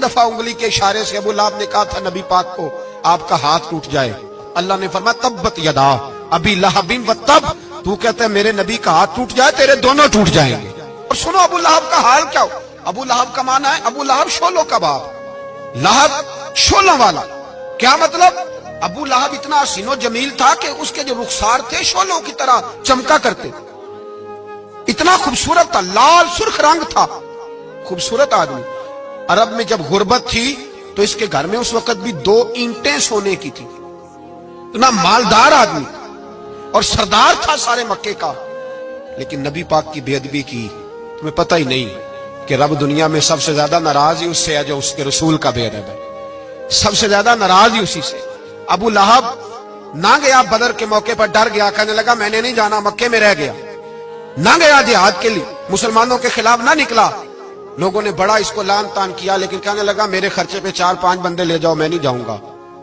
दफा उंगली के इशारे से अबू लहब ने कहा था नबी पाक को आपका हाथ टूट जाए, अल्लाह ने फरमाया तब्बत यदा अबी लहबिन व तब, तू कहते हैं मेरे नबी का हाथ टूट जाए तेरे दोनों टूट जाएंगे। और सुनो अबू लहब का हाल क्या हो। अबू लहब का माना है अबू लहब शोलों का बाप, लहब शोलों वाला। क्या मतलब? अबू लहब इतना हसीनो जमील था कि उसके जो रुखसार थे शोलों की तरह चमका करते, इतना खूबसूरत था, लाल सुर्ख रंग था, खूबसूरत आदमी। अरब में जब गुर्बत थी तो इसके घर में उस वक्त भी 2 ईंटें सोने की थी। इतना मालदार आदमी और सरदार था सारे मक्के का, लेकिन नबी पाक की बेअदबी की। तुम्हें पता ही नहीं कि रब दुनिया में सबसे ज्यादा नाराज ही उससे है जो उसके रसूल का बेअदब है, सबसे ज्यादा नाराज ही उसी से। अबू लहब ना गया बदर के मौके पर, डर गया, कहने लगा मैंने नहीं जाना, मक्के में रह गया, ना गया जिहाद के लिए, मुसलमानों के खिलाफ ना निकला। लोगों ने बड़ा इसको लान तान किया, लेकिन कहने लगा मेरे खर्चे पे 4-5 बंदे ले जाओ, मैं नहीं जाऊंगा,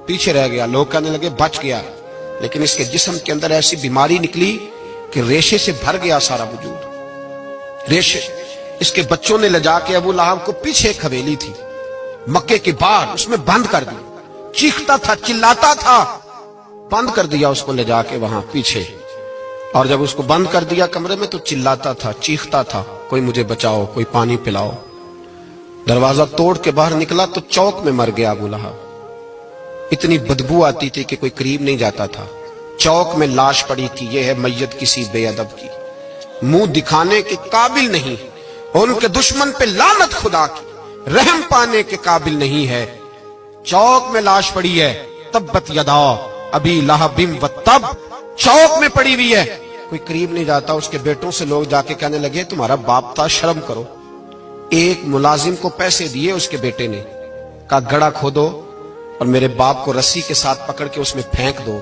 पीछे रह गया। लोग कहने लगे बच गया, लेकिन इसके जिस्म के अंदर ऐसी बीमारी निकली कि रेशे से भर गया सारा वजूद, रेशे। इसके बच्चों ने ले जाके अबू लहब को पीछे एक हवेली थी मक्के के बाहर, उसमें बंद कर दिया। चीखता था, चिल्लाता था, बंद कर दिया उसको ले जाके वहां पीछे। और जब उसको बंद कर दिया कमरे में तो चिल्लाता था, चीखता था, कोई मुझे बचाओ, कोई पानी पिलाओ। दरवाजा तोड़ के बाहर निकला तो चौक में मर गया अबू लहब। इतनी बदबू आती थी कि कोई करीब नहीं जाता था। चौक में लाश पड़ी थी, यह है मैयत किसी बेअदब की, मुंह दिखाने के काबिल नहीं, उनके दुश्मन पे लानत खुदा की, रहम पाने के काबिल नहीं है। चौक में लाश पड़ी है, तब्बत यदा अबी लहबिन व तब, चौक में पड़ी हुई है, कोई करीब नहीं जाता। उसके बेटों से लोग जाके कहने लगे तुम्हारा बाप था, शर्म करो। एक मुलाजिम को पैसे दिए उसके बेटे ने, कहा गड़ा खोदो और मेरे बाप को रस्सी के साथ पकड़ के उसमें फेंक दो।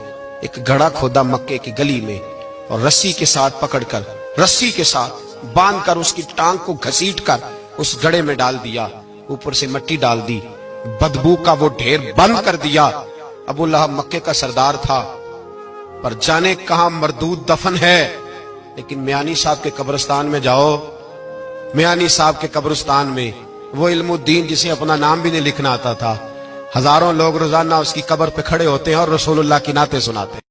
एक गड़ा खोदा मक्के की गली में और रस्सी के साथ पकड़कर, रस्सी के साथ बांध कर उसकी टांग को घसीट कर उस गड़े में डाल दिया, ऊपर से मिट्टी डाल दी, बदबू का वो ढेर बंद कर दिया। अबू लहब मक्के का सरदार था, पर जाने कहां मरदूद दफन है। लेकिन मियानी साहब के कब्रिस्तान में जाओ, मियानी साहब के कब्रिस्तान में वो इल्मुद्दीन जिसे अपना नाम भी नहीं लिखना आता था, हजारों लोग रोजाना उसकी कब्र पे खड़े होते हैं और रसूलुल्लाह की नाते सुनाते हैं।